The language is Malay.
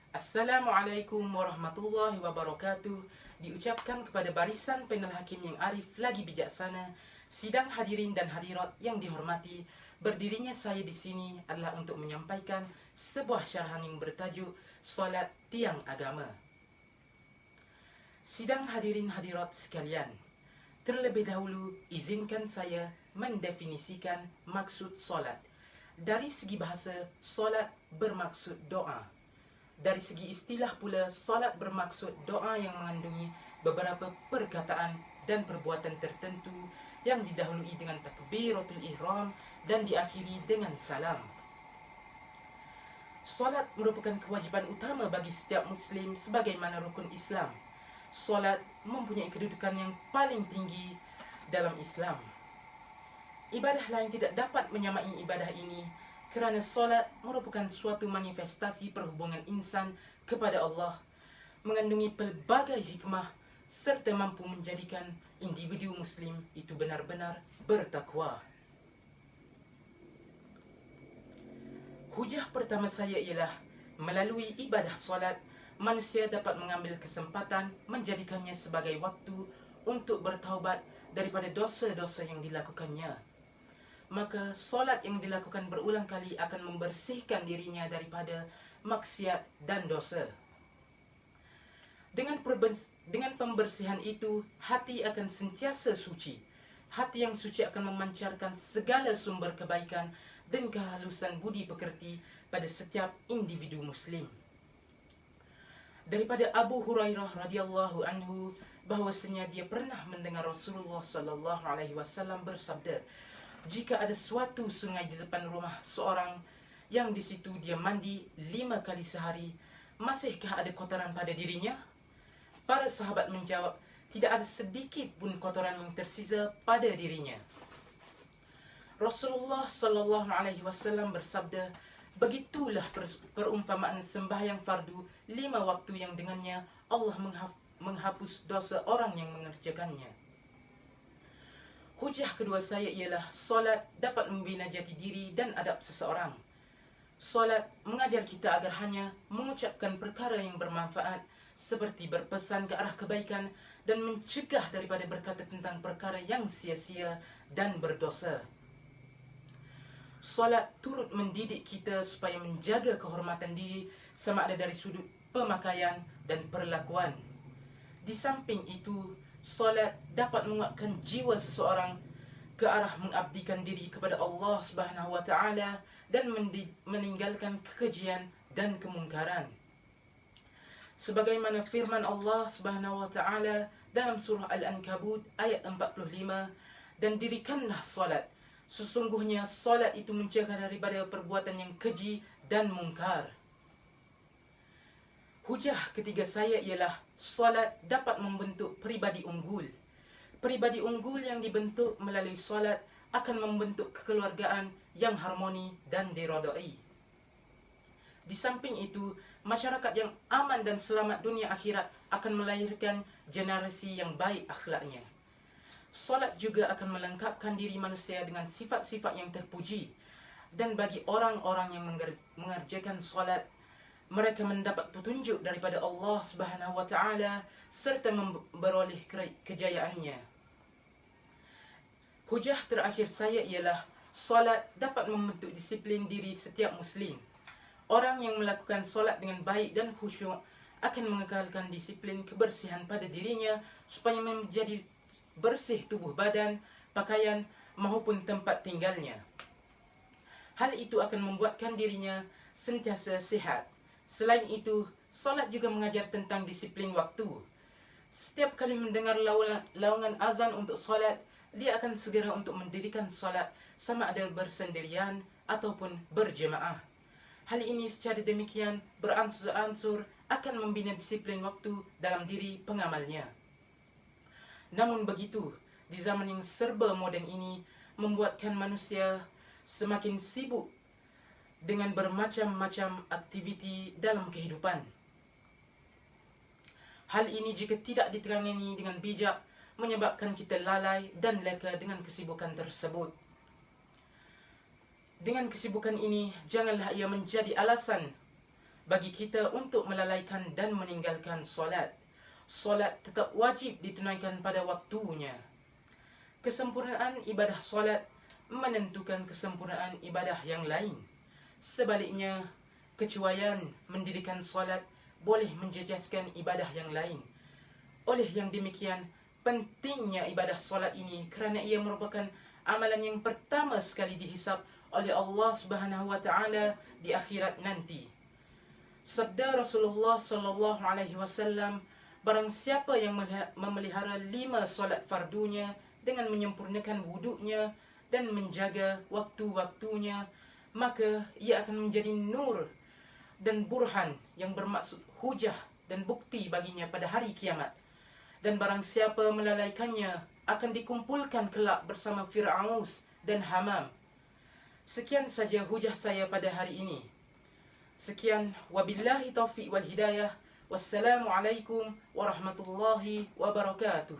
Assalamualaikum warahmatullahi wabarakatuh. Diucapkan kepada barisan panel hakim yang arif lagi bijaksana, sidang hadirin dan hadirat yang dihormati. Berdirinya saya di sini adalah untuk menyampaikan sebuah syarahan yang bertajuk Solat Tiang Agama. Sidang hadirin hadirat sekalian, terlebih dahulu izinkan saya mendefinisikan maksud solat. Dari segi bahasa, solat bermaksud doa. Dari segi istilah pula, solat bermaksud doa yang mengandungi beberapa perkataan dan perbuatan tertentu yang didahului dengan takbiratul ihram dan diakhiri dengan salam. Solat merupakan kewajipan utama bagi setiap Muslim sebagaimana rukun Islam. Solat mempunyai kedudukan yang paling tinggi dalam Islam. Ibadah lain tidak dapat menyamai ibadah ini kerana solat merupakan suatu manifestasi perhubungan insan kepada Allah, mengandungi pelbagai hikmah serta mampu menjadikan individu Muslim itu benar-benar bertakwa. Hujah pertama saya ialah melalui ibadah solat, manusia dapat mengambil kesempatan menjadikannya sebagai waktu untuk bertaubat daripada dosa-dosa yang dilakukannya. Maka solat yang dilakukan berulang kali akan membersihkan dirinya daripada maksiat dan dosa. Dengan pembersihan itu, hati akan sentiasa suci. Hati yang suci akan memancarkan segala sumber kebaikan dan kehalusan budi pekerti pada setiap individu Muslim. Daripada Abu Hurairah radhiyallahu anhu bahwasanya dia pernah mendengar Rasulullah sallallahu alaihi wasallam bersabda, jika ada suatu sungai di depan rumah seorang yang di situ dia mandi 5 kali sehari, masihkah ada kotoran pada dirinya? Para sahabat menjawab, tidak ada sedikit pun kotoran yang tersisa pada dirinya. Rasulullah sallallahu alaihi wasallam bersabda, begitulah perumpamaan sembahyang fardu 5 waktu yang dengannya Allah menghapus dosa orang yang mengerjakannya. Hujah kedua saya ialah solat dapat membina jati diri dan adab seseorang. Solat mengajar kita agar hanya mengucapkan perkara yang bermanfaat seperti berpesan ke arah kebaikan dan mencegah daripada berkata tentang perkara yang sia-sia dan berdosa. Solat turut mendidik kita supaya menjaga kehormatan diri sama ada dari sudut pemakaian dan perlakuan. Di samping itu, solat dapat menguatkan jiwa seseorang ke arah mengabdikan diri kepada Allah Subhanahu wa taala dan meninggalkan kekejian dan kemungkaran. Sebagaimana firman Allah Subhanahu wa taala dalam surah Al-Ankabut ayat 45, dan dirikanlah solat. Sesungguhnya solat itu mencegah daripada perbuatan yang keji dan mungkar. Hujah ketiga saya ialah solat dapat membentuk peribadi unggul. Peribadi unggul yang dibentuk melalui solat akan membentuk kekeluargaan yang harmoni dan diredai. Di samping itu, masyarakat yang aman dan selamat dunia akhirat akan melahirkan generasi yang baik akhlaknya. Solat juga akan melengkapkan diri manusia dengan sifat-sifat yang terpuji. Dan bagi orang-orang yang mengerjakan solat, mereka mendapat petunjuk daripada Allah Subhanahu wa taala serta memperoleh kejayaannya. Hujah terakhir saya ialah solat dapat membentuk disiplin diri setiap Muslim. Orang yang melakukan solat dengan baik dan khusyuk akan mengekalkan disiplin kebersihan pada dirinya supaya menjadi bersih tubuh badan, pakaian maupun tempat tinggalnya. Hal itu akan membuatkan dirinya sentiasa sihat. Selain itu, solat juga mengajar tentang disiplin waktu. Setiap kali mendengar lawangan azan untuk solat, dia akan segera untuk mendirikan solat sama ada bersendirian ataupun berjemaah. Hal ini secara demikian beransur-ansur akan membina disiplin waktu dalam diri pengamalnya. Namun begitu, di zaman yang serba moden ini membuatkan manusia semakin sibuk dengan bermacam-macam aktiviti dalam kehidupan. Hal ini jika tidak ditangani dengan bijak menyebabkan kita lalai dan leka dengan kesibukan tersebut. Dengan kesibukan ini, janganlah ia menjadi alasan bagi kita untuk melalaikan dan meninggalkan solat. Solat tetap wajib ditunaikan pada waktunya. Kesempurnaan ibadah solat menentukan kesempurnaan ibadah yang lain. Sebaliknya, kecuaian mendirikan solat boleh menjejaskan ibadah yang lain. Oleh yang demikian, pentingnya ibadah solat ini kerana ia merupakan amalan yang pertama sekali dihisap oleh Allah Subhanahu wa taala di akhirat nanti. Sabda Rasulullah sallallahu alaihi wasallam, barang siapa yang memelihara 5 solat fardunya dengan menyempurnakan wuduknya dan menjaga waktu-waktunya, maka ia akan menjadi nur dan burhan yang bermaksud hujah dan bukti baginya pada hari kiamat. Dan barang siapa melalaikannya akan dikumpulkan kelak bersama Fir'aus dan Hamam. Sekian saja hujah saya pada hari ini. Sekian, wabillahi taufiq wal hidayah. Wassalamualaikum warahmatullahi wabarakatuh.